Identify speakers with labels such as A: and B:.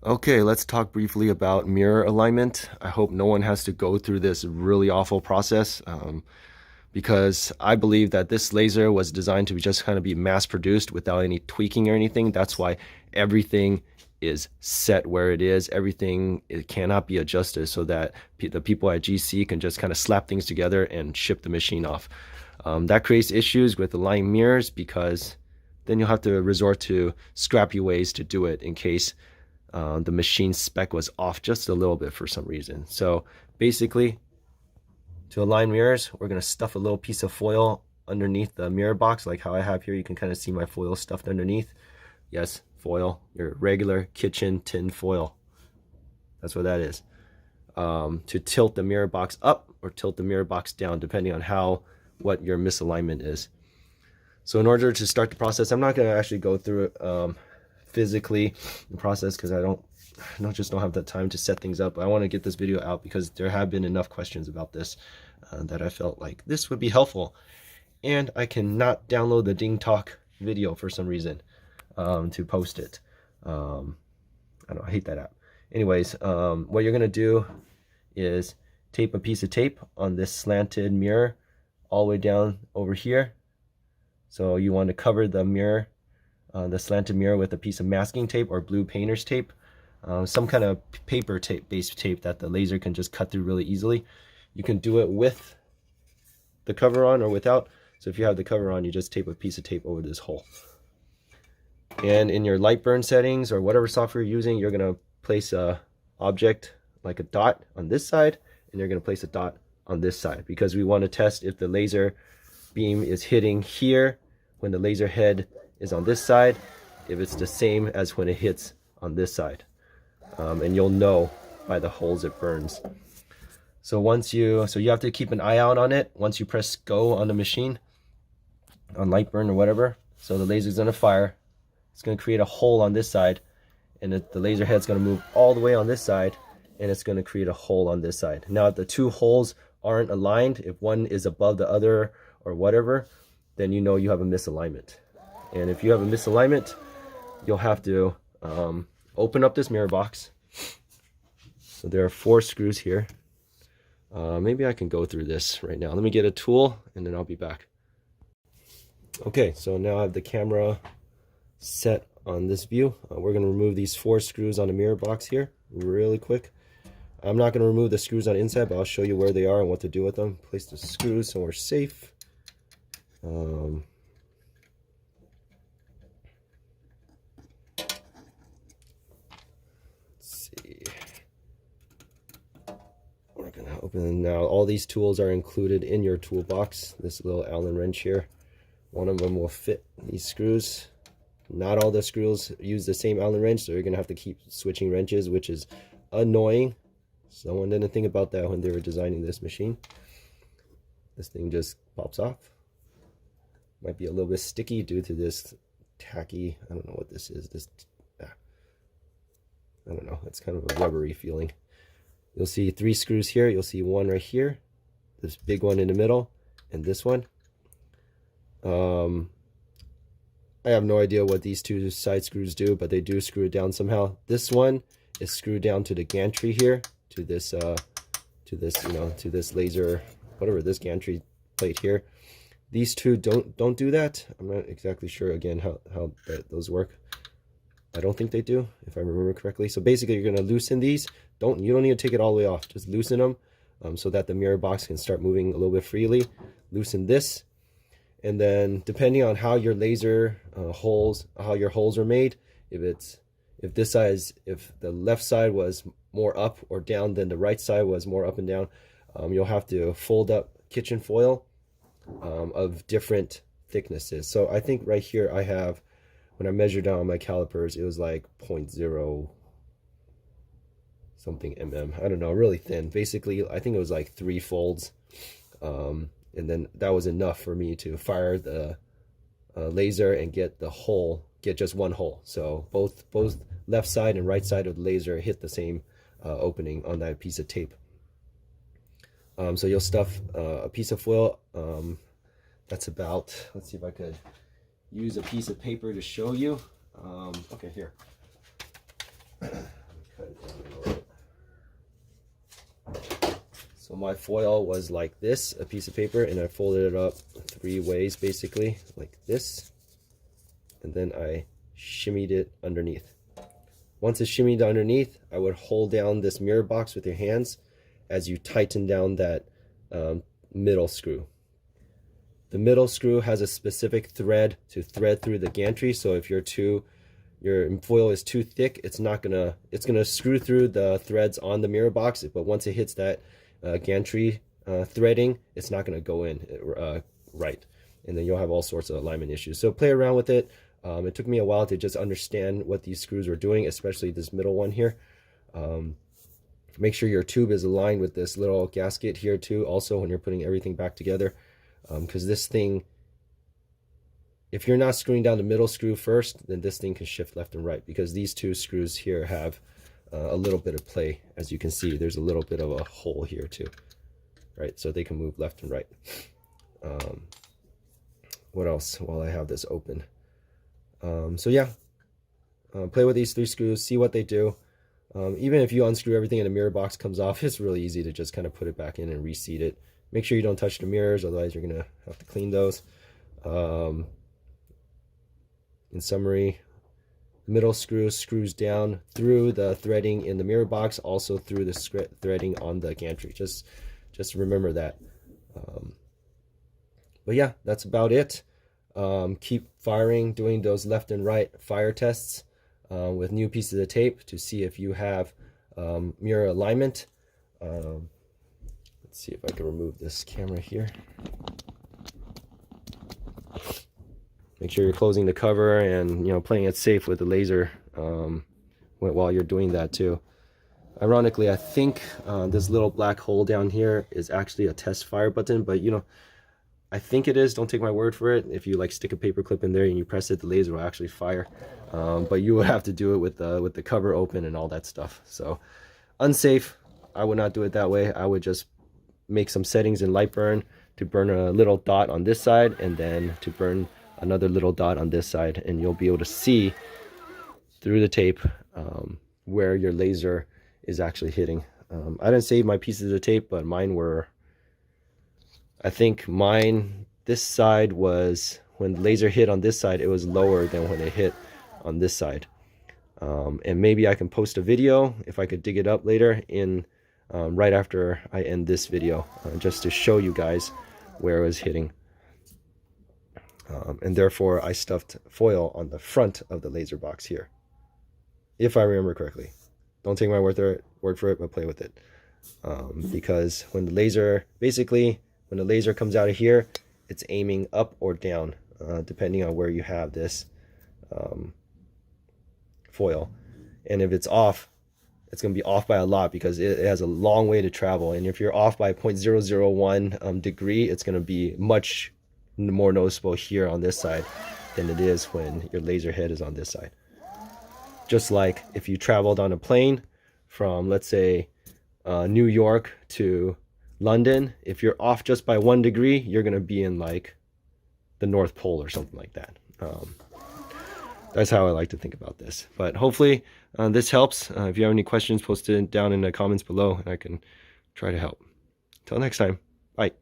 A: Okay, let's talk briefly about mirror alignment. I hope no one has to go through this really awful process because I believe that this laser was designed to just kind of be mass produced without any tweaking or anything. That's why everything is set where it is. Everything, it cannot be adjusted so that the people at GC can just kind of slap things together and ship the machine off. That creates issues with aligned mirrors because then you'll have to resort to scrappy ways to do it in case the machine spec was off just a little bit for some reason. So basically, to align mirrors, we're going to stuff a little piece of foil underneath the mirror box, like how I have here. You can kind of see my foil stuffed underneath. Yes, foil, your regular kitchen tin foil. That's what that is. To tilt the mirror box up or tilt the mirror box down, depending on what your misalignment is. So in order to start the process, I'm not going to actually go through it physically, the process, because I just don't have the time to set things up. I want to get this video out because there have been enough questions about this that I felt like this would be helpful. And I cannot download the Ding Talk video for some reason to post it. I don't know, I hate that app. Anyways, what you're gonna do is tape a piece of tape on this slanted mirror all the way down over here. So you want to cover the mirror, the slanted mirror, with a piece of masking tape or blue painter's tape, some kind of paper tape, based tape that the laser can just cut through really easily. You can do it with the cover on or without. So if you have the cover on, you just tape a piece of tape over this hole. And in your light burn settings or whatever software you're using, you're going to place a object like a dot on this side, and you're going to place a dot on this side, because we want to test if the laser beam is hitting here when the laser head is on this side, if it's the same as when it hits on this side. And you'll know by the holes it burns. So you have to keep an eye out on it once you press go on the machine, on light burn or whatever. So the laser's gonna fire. It's gonna create a hole on this side, and the laser head's gonna move all the way on this side, and it's gonna create a hole on this side. Now, if the two holes aren't aligned, if one is above the other or whatever, then you know you have a misalignment. And if you have a misalignment, you'll have to open up this mirror box. So there are 4 screws here. Maybe I can go through this right now. Let me get a tool and then I'll be back. Okay, so now I have the camera set on this view. We're going to remove these 4 screws on the mirror box here really quick. I'm not going to remove the screws on the inside, but I'll show you where they are and what to do with them. Place the screws somewhere safe. We're gonna open now. All these tools are included in your toolbox. This little Allen wrench here, one of them will fit these screws. Not all the screws use the same Allen wrench, so you're gonna have to keep switching wrenches, which is annoying. Someone didn't think about that when they were designing this machine. This thing just pops off. Might be a little bit sticky due to this tacky, I don't know what this is, I don't know, it's kind of a rubbery feeling. You'll see 3 screws here. You'll see one right here, this big one in the middle, and this one. I have no idea what these 2 side screws do, but they do screw it down somehow. This one is screwed down to the gantry here, to this laser, whatever, this gantry plate here. These 2 don't do that. I'm not exactly sure again how those work. I don't think they do, if I remember correctly. So basically, you're going to loosen these. You don't need to take it all the way off. Just loosen them so that the mirror box can start moving a little bit freely. Loosen this, and then depending on how your laser how your holes are made, if the left side was more up or down than the right side was more up and down, you'll have to fold up kitchen foil of different thicknesses. So I think right here I have, when I measured down my calipers, it was like 0.0 something mm. I don't know, really thin. Basically, I think it was like 3 folds. And then that was enough for me to fire the laser and get just one hole. So both left side and right side of the laser hit the same opening on that piece of tape. So you'll stuff a piece of foil. That's about, let's see if I could use a piece of paper to show you. Okay, here. So my foil was like this, a piece of paper, and I folded it up 3 ways basically, like this. And then I shimmied it underneath. Once it's shimmied underneath, I would hold down this mirror box with your hands as you tighten down that middle screw. The middle screw has a specific thread to thread through the gantry, so if your foil is too thick, it's gonna screw through the threads on the mirror box, but once it hits that gantry threading, it's not gonna go in right, and then you'll have all sorts of alignment issues. So play around with it. It took me a while to just understand what these screws were doing, especially this middle one here. Make sure your tube is aligned with this little gasket here too, also when you're putting everything back together, because this thing, if you're not screwing down the middle screw first, then this thing can shift left and right, because these 2 screws here have a little bit of play. As you can see, there's a little bit of a hole here too, right? So they can move left and right. What else while I have this open? So yeah, play with these 3 screws, see what they do. Even if you unscrew everything and the mirror box comes off, it's really easy to just kind of put it back in and reseat it. Make sure you don't touch the mirrors, otherwise you're gonna have to clean those. In summary, the middle screw screws down through the threading in the mirror box, also through the threading on the gantry. Just remember that. But yeah, that's about it. Keep firing, doing those left and right fire tests with new pieces of tape to see if you have mirror alignment. Let's see if I can remove this camera here. Make sure you're closing the cover and playing it safe with the laser while you're doing that too. Ironically, I think this little black hole down here is actually a test fire button, but I think it is. Don't take my word for it. If you stick a paper clip in there and you press it, the laser will actually fire. But you would have to do it with the cover open and all that stuff. So unsafe. I would not do it that way. I would just make some settings in Lightburn to burn a little dot on this side, and then to burn another little dot on this side, and you'll be able to see through the tape where your laser is actually hitting. I didn't save my pieces of tape, but mine were, I think this side was, when the laser hit on this side, it was lower than when it hit on this side. And maybe I can post a video, if I could dig it up later, right after I end this video, just to show you guys where it was hitting. And therefore I stuffed foil on the front of the laser box here, if I remember correctly. Don't take my word for it, but play with it. Because when the laser comes out of here, it's aiming up or down, depending on where you have this foil. And if it's off, it's going to be off by a lot, because it has a long way to travel. And if you're off by 0.001 degree, it's going to be much more noticeable here on this side than it is when your laser head is on this side. Just like if you traveled on a plane from, let's say, New York to London, if you're off just by 1 degree, you're going to be in the North Pole or something like that. That's how I like to think about this. But hopefully this helps. If you have any questions, post it down in the comments below and I can try to help. Until next time, bye.